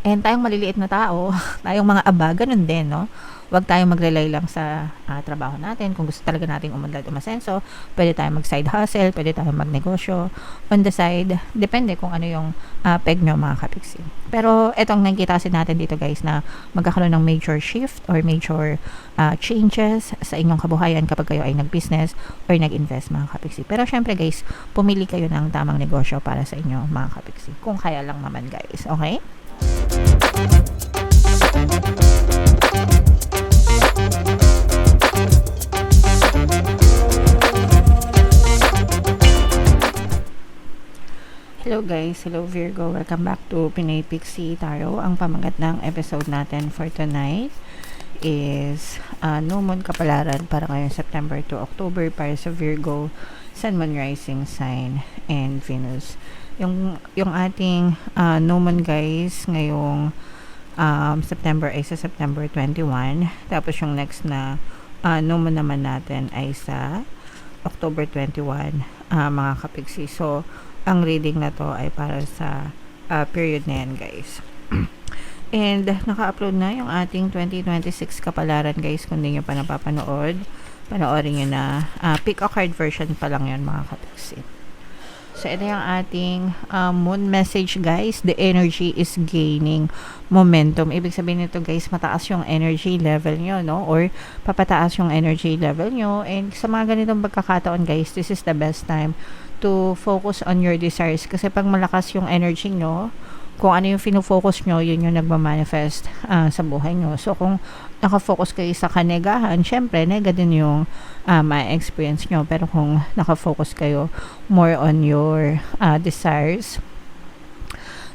And tayong maliliit na tao, tayong mga aba, ganun din, no? Huwag tayong mag-rely lang sa trabaho natin. Kung gusto talaga nating umunlad, umasenso, pwede tayong mag-side hustle, pwede tayong magnegosyo on the side. Depende kung ano yung peg nyo, mga kapiksi. Pero etong nakikita kasi natin dito, guys, na magkakaroon ng major shift or major changes sa inyong kabuhayan kapag kayo ay nag-business or nag-invest, mga kapiksi. Pero syempre, guys, pumili kayo ng tamang negosyo para sa inyo, mga kapiksi. Kung kaya lang naman, guys. Okay? Hello guys, hello Virgo, welcome back to Pinay Pixie Tarot. Ang pamagat ng episode natin for tonight is New Moon Kapalaran para ngayong September to October para sa Virgo, Sun, Moon, Rising Sign, and Venus. Yung ating New Moon, guys, ngayong September ay sa September 21. Tapos yung next na New Moon naman natin ay sa October 21, mga kapiksi. So, ang reading na to ay para sa period na yan, guys. And naka-upload na yung ating 2026 kapalaran, guys. Kung hindi nyo pa napapanood, panoorin nyo na. Pick a card version pa lang yun, mga kapiksi. So, ito yung ating moon message, guys. The energy is gaining momentum. Ibig sabihin nito, guys, mataas yung energy level nyo, no? Or papataas yung energy level nyo. And sa mga ganitong pagkakataon, guys, this is the best time to focus on your desires. Kasi pag malakas yung energy nyo, kung ano yung fino-focus nyo, yun yung nagmamanifest sa buhay nyo. So, kung nakafocus kayo sa kanegahan, syempre, nega din yung ma-experience nyo. Pero kung nakafocus kayo more on your desires,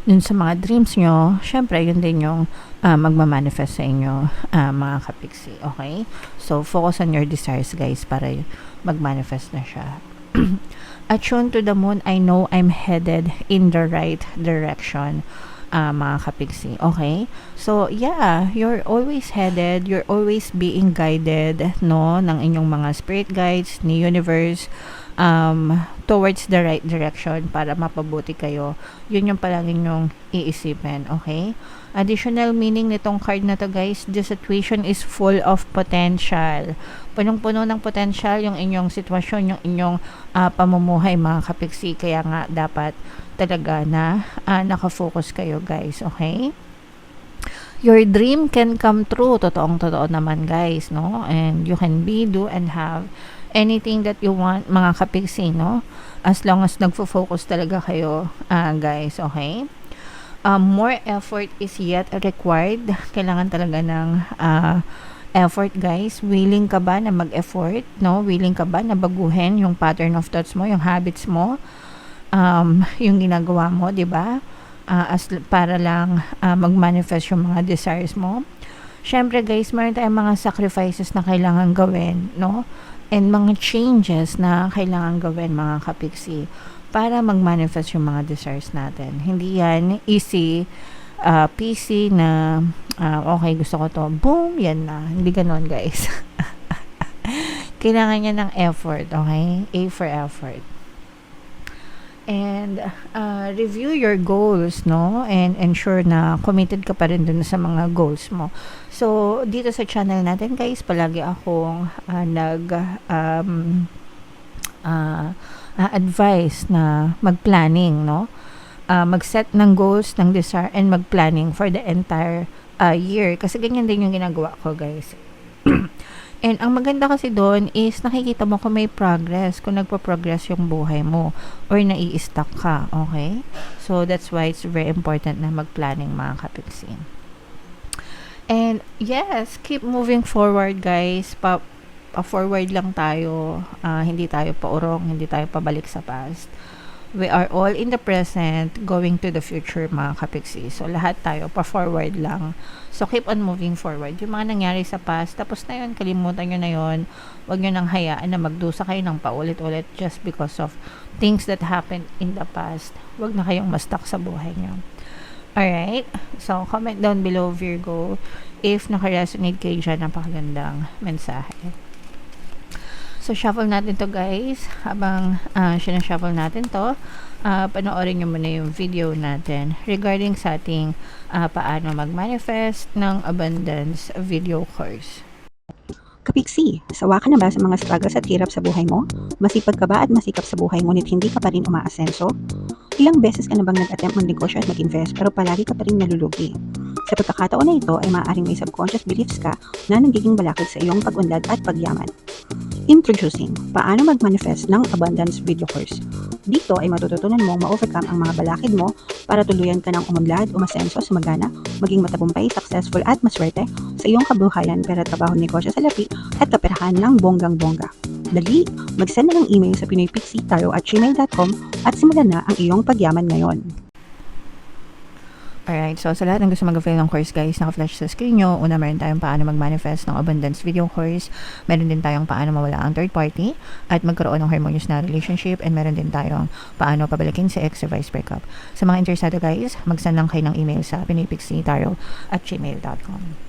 dun sa mga dreams nyo, syempre, yun din yung magmamanifest sa inyo, mga kapiksi. Okay? So, focus on your desires, guys, para mag-manifest na siya. Attune to the moon, I know I'm headed in the right direction, mga kapiksi. Okay? So, yeah, you're always headed, you're always being guided, no, ng inyong mga spirit guides, ni universe, towards the right direction para mapabuti kayo. Yun yung palaging yung iisipin. Okay? Additional meaning nitong card na to, guys, the situation is full of potential. Punong-puno ng potential yung inyong sitwasyon, yung inyong pamumuhay, mga kapiksi. Kaya nga dapat talaga na nakafocus kayo, guys. Okay? Your dream can come true. Totoong-totoo naman, guys, no? And you can be, do, and have anything that you want, mga kapiksi, no? As long as nagfo-focus talaga kayo, guys. Okay? More effort is yet required. Kailangan talaga ng effort, guys. Willing ka ba na mag-effort, no? Willing ka ba na baguhin yung pattern of thoughts mo, yung habits mo, yung ginagawa mo, di ba? Para lang mag-manifest yung mga desires mo. Syempre, guys, meron tayong mga sacrifices na kailangan gawin, no? And mga changes na kailangan gawin, mga kapiksi, para mag-manifest yung mga desires natin. Hindi yan easy, PC na, okay, gusto ko to, boom, yan na. Hindi ganon, guys. Kailangan niya ng effort, okay? A for effort. And review your goals, no? And ensure na committed ka pa rin dun sa mga goals mo. So, dito sa channel natin, guys, palagi akong advice na mag-planning, no? Mag-set ng goals, ng desire, and mag-planning for the entire year. Kasi ganyan din yung ginagawa ko, guys. And ang maganda kasi doon is nakikita mo kung may progress, kung nagpo-progress yung buhay mo or nai-stuck ka, okay? So, that's why it's very important na mag-planning, mga kapiksi. And, yes, keep moving forward, guys. Forward lang tayo, hindi tayo paurong, hindi tayo pabalik sa past. We are all in the present, going to the future, mga kapiksi. So, lahat tayo, pa-forward lang. So, keep on moving forward. Yung mga nangyari sa past, tapos na yun, kalimutan nyo na yun. Huwag nyo nang hayaan na magdusa kayo ng paulit-ulit just because of things that happened in the past. Huwag na kayong ma-stuck sa buhay nyo. Alright? So, comment down below, Virgo, if naka-resonate kayo dyan, napakagandang mensahe. So, shuffle natin to, guys. Habang sinashuffle natin to, panoorin nyo muna yung video natin regarding sa ating paano mag-manifest ng abundance video course. Kapiksi, sawa ka na ba sa mga struggles at hirap sa buhay mo? Masipag ka ba at masikap sa buhay ngunit hindi ka pa rin umaasenso? Ilang beses ka na bang nag-attempt magnegosyo at mag-invest pero palagi ka pa rin nalulugi? Sa pagkakataon na ito ay maaaring may subconscious beliefs ka na nagiging balakid sa iyong pag-unlad at pagyaman. Introducing, paano mag-manifest ng abundance video course. Dito ay matututunan mong ma-overcome ang mga balakid mo para tuluyan ka ng umunlad, umasenso, sumagana, maging matagumpay, successful at maswerte sa iyong kabuhayan, pera, trabaho, negosyo sa lapi at kaperahan ng bonggang-bongga. Dali, mag-send na ng email sa pinoypixie@gmail.com at simulan na ang iyong pagyaman ngayon. Alright, so sa lahat ng gusto mag-avail ng course guys, naka-flash sa screen nyo. Una, meron tayong paano mag-manifest ng abundance video course. Meron din tayong paano mawala ang third party at magkaroon ng harmonious na relationship. And meron din tayong paano pabalikin si ex or vice breakup. Sa mga interesado guys, mag-send lang kayo ng email sa pinoypixie@gmail.com.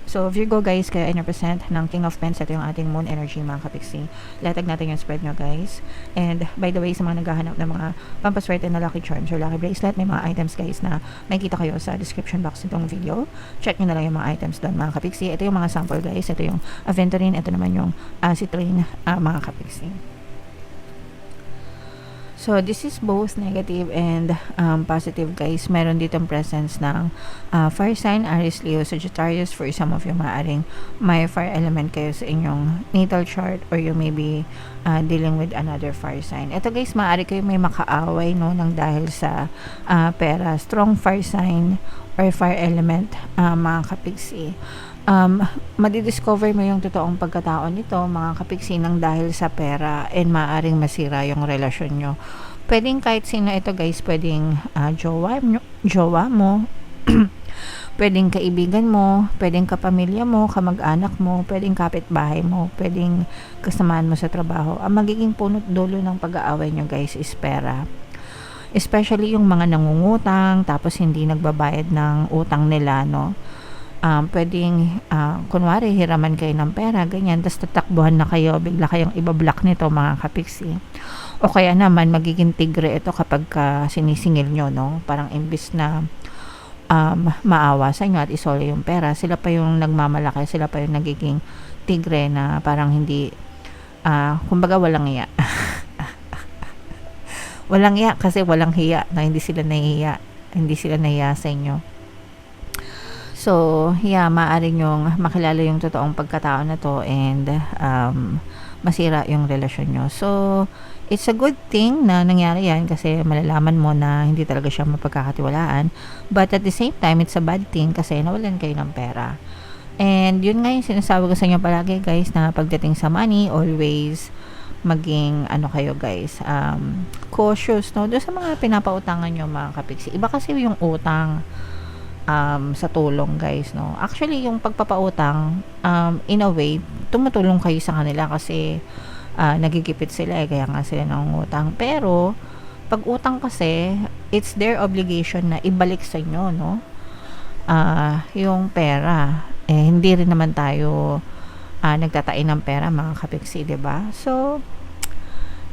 So, Virgo guys, kaya I represent ng King of Pents. Ito yung ating moon energy mga kapiksi. Latag natin yung spread nyo guys. And by the way, sa mga naghahanap ng mga pampaswerte na lucky charms or lucky bracelet, may mga items guys na makikita kayo sa description box nitong video. Check nyo na lang yung mga items doon mga kapiksi. Ito yung mga sample guys. Ito yung aventurine. Ito naman yung citrine mga kapiksi. So, this is both negative and positive guys. Meron ditong presence ng fire sign, Aries, Leo, Sagittarius. For some of you, maaaring may fire element kayo sa inyong natal chart or you may be dealing with another fire sign. Ito guys, maaari kayo may makaaway no, ng dahil sa pera. Strong fire sign or fire element mga kapiksi. Madidiscover mo yung totoong pagkatao nito mga kapiksi ng dahil sa pera and maaring masira yung relasyon nyo. Pwedeng kahit sino ito guys, pwedeng jowa mo pwedeng kaibigan mo, pwedeng kapamilya mo, kamag-anak mo, pwedeng kapitbahay mo, pwedeng kasamaan mo sa trabaho. Ang magiging punot dulo ng pag-aaway nyo guys is pera. Especially yung mga nangungutang tapos hindi nagbabayad ng utang nila no. Pwedeng kunwari hiraman kayo ng pera ganyan, tapos tatakbuhan na kayo, bigla kayong ibablock nito mga kapiksi, o kaya naman magiging tigre ito kapag sinisingil nyo no, parang imbis na maawa sa inyo at isole yung pera, sila pa yung nagmamalaki, sila pa yung nagiging tigre na parang hindi kumbaga walang iya walang iya kasi walang hiya na hindi sila nahiya sa inyo. So, yeah, maaaring yung makilala yung totoong pagkatao na to and masira yung relasyon nyo. So, it's a good thing na nangyari yan kasi malalaman mo na hindi talaga siya mapagkakatiwalaan. But at the same time, it's a bad thing kasi nawalan kayo ng pera. And yun nga yung sinasabi ko sa inyo palagi guys na pagdating sa money, always maging kayo guys, cautious no doon sa mga pinapautangan nyo mga kapiksi. Iba kasi yung utang sa tulong guys no. Actually yung pagpapautang in a way tumutulong kayo sa kanila kasi nagigipit sila kaya nga sila nangungutang. Pero pag utang kasi it's their obligation na ibalik sa inyo no, yung pera. Hindi rin naman tayo nagtatain ng pera mga kapiksi, 'di ba? So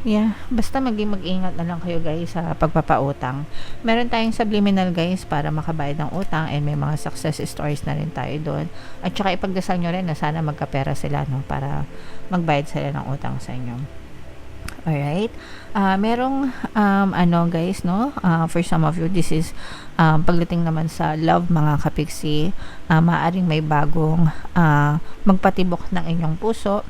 yeah, basta mag-ingat na lang kayo guys sa pagpapautang. Meron tayong subliminal guys para makabayad ng utang and may mga success stories na rin tayo doon. At saka ipagdasal nyo rin na sana magkapera sila no, para magbayad sila ng utang sa inyo. Alright. Merong guys no, for some of you this is pagdating naman sa love mga kapiksi, maaaring may bagong magpatibok ng inyong puso.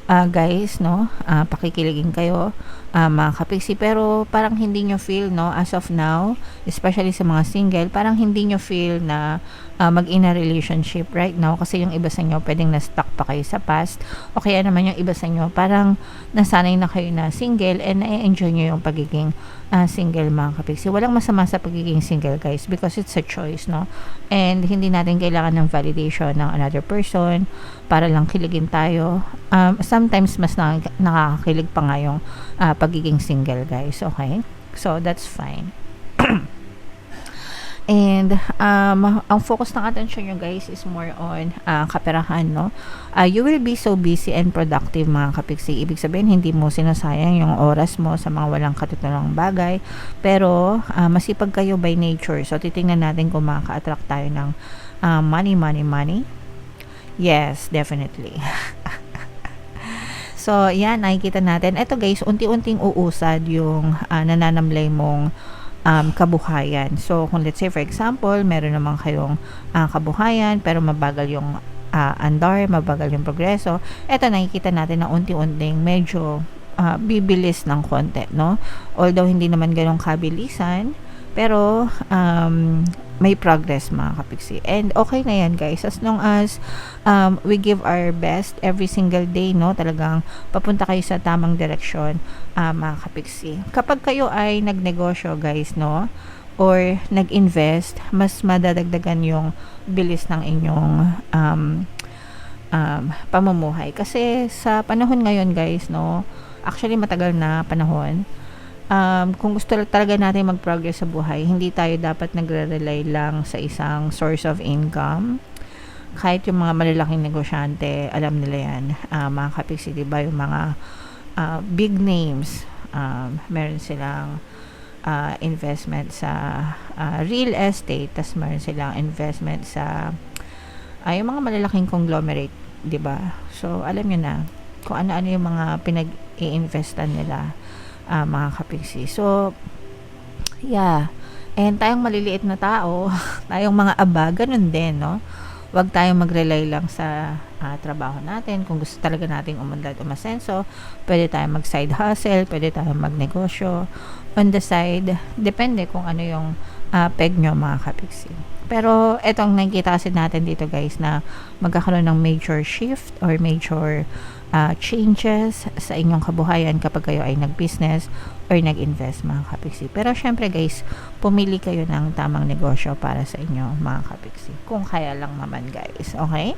Guys no, pakikiligin kayo mga kapiksi, pero parang hindi nyo feel no as of now, especially sa mga single, parang hindi nyo feel na mag-in a relationship right now kasi yung iba sa inyo pwedeng na-stuck pa kayo sa past, o kaya naman yung iba sa inyo parang nasanay na kayo na single and na-enjoy nyo yung pagiging single mga kapiksi. Walang masama sa pagiging single guys because it's a choice no, and hindi natin kailangan ng validation ng another person para lang kiligin tayo. Sometimes mas nakakakilig pa nga yung pagiging single guys, okay? So that's fine. And ang focus ng attention nyo guys is more on kaperahan, no? You will be so busy and productive mga kapiksi. Ibig sabihin, hindi mo sinasayang yung oras mo sa mga walang katutunang bagay. Pero masipag kayo by nature. So titingnan natin kung makaka-attract tayo ng money. Yes, definitely. So yan, nakikita natin. Ito guys, unti-unting uusad yung nananamlay mong kabuhayan. So, kung let's say for example, meron naman kayong kabuhayan pero mabagal yung andar, mabagal yung progreso, eto nakikita natin na unti-unting medyo bibilis ng konti, no? Although hindi naman ganong kabilisan, pero may progress mga kapiksi. And okay na yan guys, as long as we give our best every single day, no? Talagang papunta kayo sa tamang direksyon mga kapiksi. Kapag kayo ay nagnegosyo guys, no? Or nag-invest, mas madadagdagan yung bilis ng inyong pamumuhay. Kasi sa panahon ngayon guys, no? Actually matagal na panahon, kung gusto talaga natin mag-progress sa buhay, hindi tayo dapat nagre-rely lang sa isang source of income. Kahit yung mga malalaking negosyante, alam nila yan, mga kapiksi, diba? Yung mga big names, meron silang investment sa real estate, tas meron silang investment sa yung mga malalaking conglomerate, diba? So, alam nyo na kung ano-ano yung mga pinag-i-investan nila, mga kapiksi. So, yeah. And tayong maliliit na tao, tayong mga aba, ganun din, no? Huwag tayong mag-rely lang sa trabaho natin. Kung gusto talaga nating umunlad, umasenso, pwede tayong mag-side hustle, pwede tayong magnegosyo on the side. Depende kung ano yung peg nyo, mga kapiksi. Pero, etong nakikita kasi natin dito, guys, na magkakaroon ng major shift or major changes sa inyong kabuhayan kapag kayo ay nag-business or nag-invest, mga kapiksi. Pero syempre guys, pumili kayo ng tamang negosyo para sa inyo, mga kapiksi. Kung kaya lang naman guys, okay?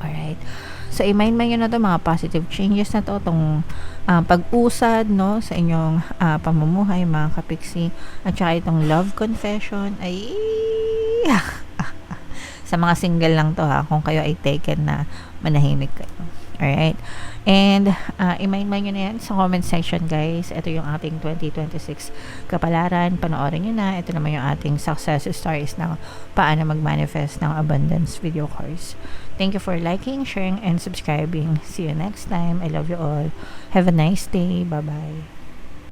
Alright. So, i-mind nyo na to mga positive changes na to, itong pag-usad, no, sa inyong pamumuhay, mga kapiksi. At saka itong love confession, ay sa mga single lang to ha, kung kayo ay taken na manahimik kayo. Alright. And, i-mind nyo na yan sa comment section, guys. Ito yung ating 2026 kapalaran. Panoorin nyo na. Ito naman yung ating success stories ng paano mag-manifest ng abundance video course. Thank you for liking, sharing, and subscribing. See you next time. I love you all. Have a nice day. Bye-bye.